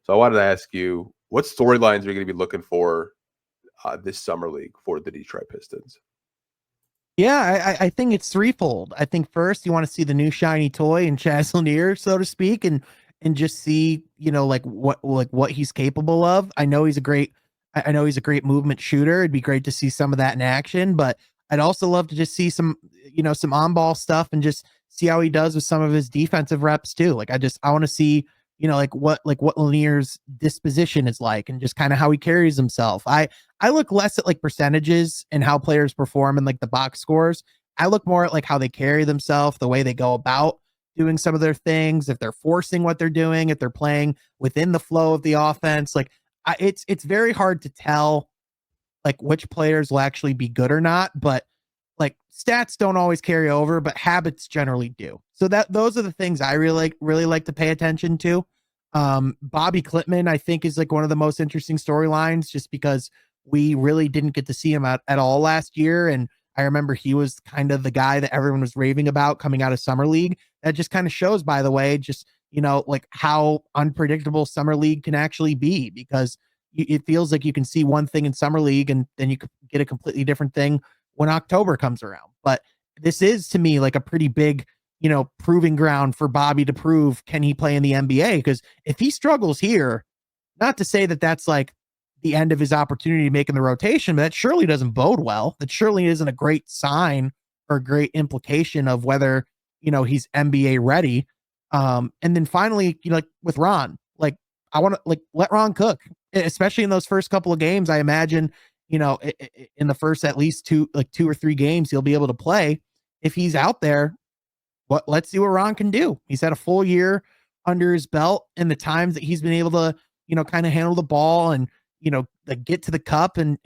So I wanted to ask you, what storylines are you going to be looking for this summer league for the Detroit Pistons? Yeah, I think it's threefold. I think first you want to see the new shiny toy in Chaz Lanier, so to speak, and just see, like what he's capable of. I know he's a great movement shooter. It'd be great to see some of that in action, but I'd also love to just see some on ball stuff and just see how he does with some of his defensive reps too. I want to see, like what Lanier's disposition is like and just kind of how he carries himself. I look less at like percentages and how players perform and like the box scores. I look more at like how they carry themselves, the way they go about doing some of their things, if they're forcing what they're doing, if they're playing within the flow of the offense. It's very hard to tell like which players will actually be good or not, but like stats don't always carry over, but habits generally do. So that those are the things I really like to pay attention to. Bobby Klitman, I think, is like one of the most interesting storylines just because we really didn't get to see him at all last year. And I remember he was kind of the guy that everyone was raving about coming out of Summer League. That just kind of shows, by the way, just, like how unpredictable Summer League can actually be because it feels like you can see one thing in Summer League and then you could get a completely different thing when October comes around. But this is to me like a pretty big, proving ground for Bobby to prove can he play in the NBA? Because if he struggles here, not to say that that's like the end of his opportunity to make in the rotation, but that surely doesn't bode well. That surely isn't a great sign or a great implication of whether, he's NBA ready. And then finally, like with Ron, like I want to like let Ron cook, especially in those first couple of games. I imagine, in the first at least two or three games, he'll be able to play. If he's out there, let's see what Ron can do. He's had a full year under his belt, and the times that he's been able to, kind of handle the ball and like get to the cup and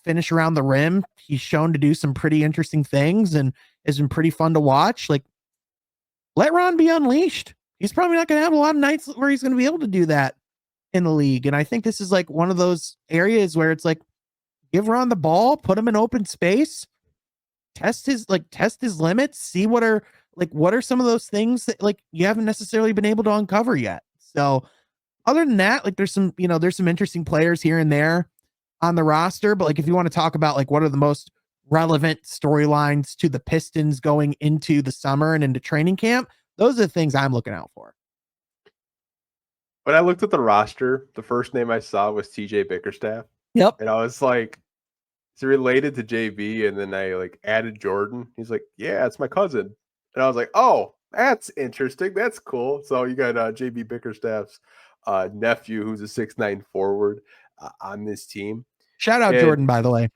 finish around the rim. He's shown to do some pretty interesting things and has been pretty fun to watch. Like, let Ron be unleashed. He's probably not going to have a lot of nights where he's going to be able to do that in the league. And I think this is like one of those areas where it's like, give Ron the ball, put him in open space, test his limits, see what are some of those things that like you haven't necessarily been able to uncover yet. So other than that, like there's some interesting players here and there on the roster, but like if you want to talk about like what are the most relevant storylines to the Pistons going into the summer and into training camp, those are the things I'm looking out for. When I looked at the roster, the first name I saw was TJ Bickerstaff. Yep. And I was like, is he related to JB? And then I like added Jordan. He's like, yeah, it's my cousin. And I was like, oh, that's interesting. That's cool. So you got JB Bickerstaff's nephew, who's a 6'9" forward on this team. Shout out And Jordan, by the way.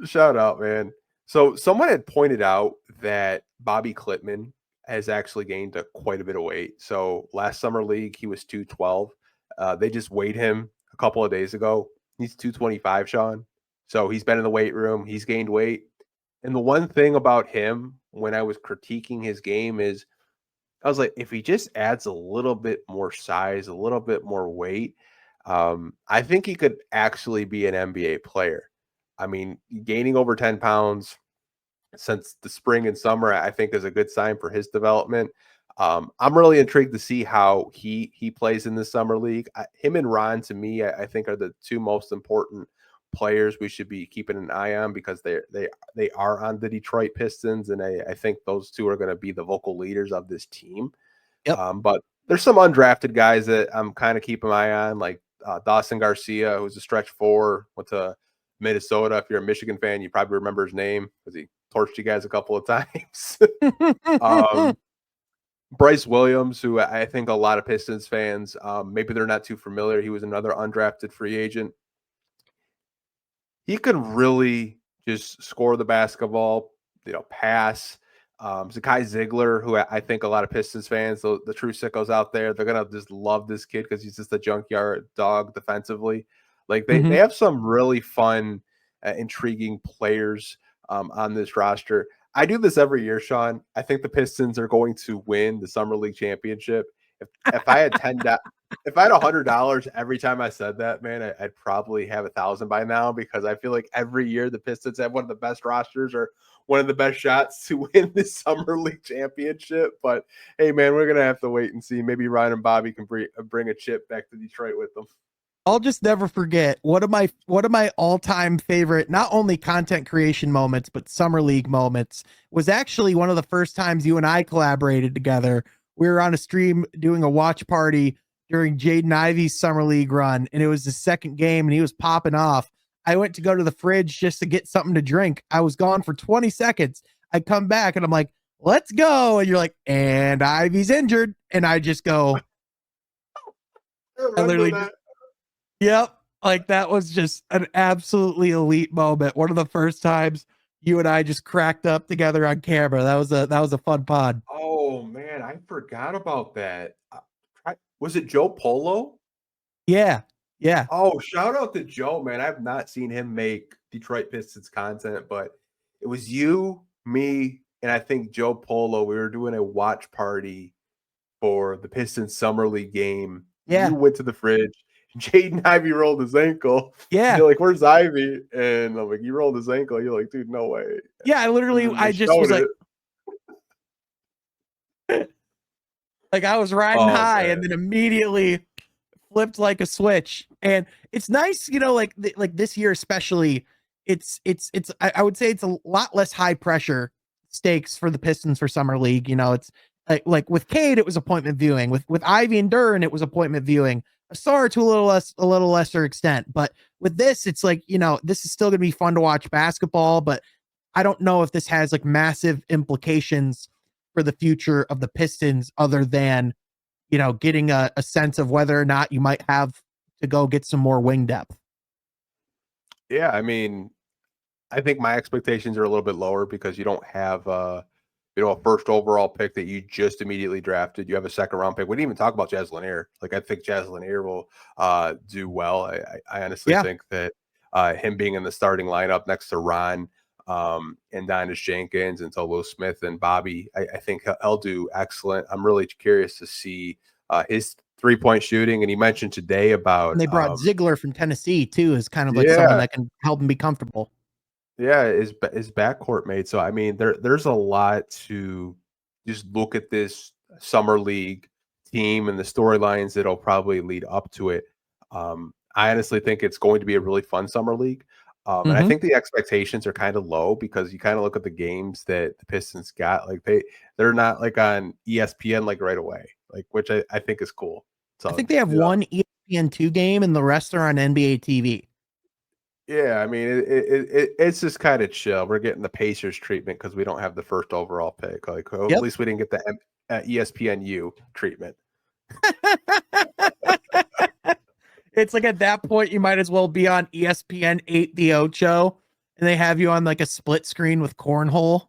shout out, man. So someone had pointed out that Bobby Klitman has actually gained quite a bit of weight. So last summer league, he was 212. They just weighed him a couple of days ago. He's 225, Sean. So he's been in the weight room. He's gained weight. And the one thing about him when I was critiquing his game is I was like, if he just adds a little bit more size, a little bit more weight, I think he could actually be an NBA player. I mean, gaining over 10 pounds since the spring and summer, I think is a good sign for his development. I'm really intrigued to see how he plays in the summer league. Him and Ron, to me, I think are the two most important players we should be keeping an eye on because they are on the Detroit Pistons, and I think those two are going to be the vocal leaders of this team. Yep. But there's some undrafted guys that I'm kind of keeping my eye on, like Dawson Garcia, who's a stretch four, went to Minnesota. If you're a Michigan fan, you probably remember his name because he torched you guys a couple of times. um, Bryce Williams, who I think a lot of Pistons fans, maybe they're not too familiar. He was another undrafted free agent. He could really just score the basketball, pass. Zakai Ziegler, who I think a lot of Pistons fans, the true sickos out there, they're gonna just love this kid because he's just a junkyard dog defensively. Like they Mhm. have some really fun, intriguing players on this roster. I do this every year, Sean. I think the Pistons are going to win the summer league championship. If I had if I had $100 every time I said that, man, I'd probably have 1,000 by now because I feel like every year the Pistons have one of the best rosters or one of the best shots to win this summer league championship. But hey, man, we're gonna have to wait and see. Maybe Ryan and Bobby can bring a chip back to Detroit with them. I'll just never forget one of my all-time favorite not only content creation moments but summer league moments was actually one of the first times you and I collaborated together. We were on a stream doing a watch party during Jaden Ivey's summer league run, and it was the second game, and he was popping off. I went to go to the fridge just to get something to drink. I was gone for 20 seconds. I come back and I'm like, "Let's go," and you're like, "And Ivey's injured," and I just go, I I remember literally that. Yep. Like that was just an absolutely elite moment. One of the first times you and I just cracked up together on camera. That was a fun pod. Oh man, I forgot about that. Was it Joe Polo? Yeah. Yeah. Oh, shout out to Joe, man. I've not seen him make Detroit Pistons content, but it was you, me, and I think Joe Polo. We were doing a watch party for the Pistons summer league game. You Yeah. went to the fridge. Jaden Ivey rolled his ankle. And Yeah. you're like, "Where's Ivy?" And I'm like, "You rolled his ankle." You're like, "Dude, no way." Yeah. I And literally then they I just was showed it. like I was riding Oh high and man. then immediately flipped like a switch. And it's nice, like this year especially, I would say it's a lot less high pressure stakes for the Pistons for summer league. It's like with Cade, it was appointment viewing. With Ivy and Duran, it was appointment viewing. Asar to a little lesser extent, but with this, it's like this is still gonna be fun to watch basketball, but I don't know if this has like massive implications for the future of the Pistons, other than getting a sense of whether or not you might have to go get some more wing depth. Yeah, I mean, I think my expectations are a little bit lower because you don't have a first overall pick that you just immediately drafted. You have a second round pick. We didn't even talk about Jazz Lanier. Like I think Jazz Lanier will do well. I honestly Yeah, think that him being in the starting lineup next to Ron and Donis Jenkins and Tolo Smith and Bobby, I think he'll do excellent. I'm really curious to see his 3-point shooting. And he mentioned today about and they brought Ziegler from Tennessee too, as kind of like someone yeah, that can help him be comfortable. yeah, is backcourt mate. So I mean, there's a lot to just look at this summer league team and the storylines that'll probably lead up to it. I honestly think it's going to be a really fun summer league. And I Mm-hmm. think the expectations are kind of low because you kind of look at the games that the Pistons got. Like they're not like on ESPN like right away, like which I think is cool. I So think they have one ESPN2 game, and the rest are on NBA TV. yeah, I mean, it's just kind of chill. We're getting the Pacers treatment because we don't have the first overall pick. Like, at Yep. least we didn't get the ESPNU treatment. It's like at that point you might as well be on ESPN 8 The Ocho, and they have you on like a split screen with cornhole.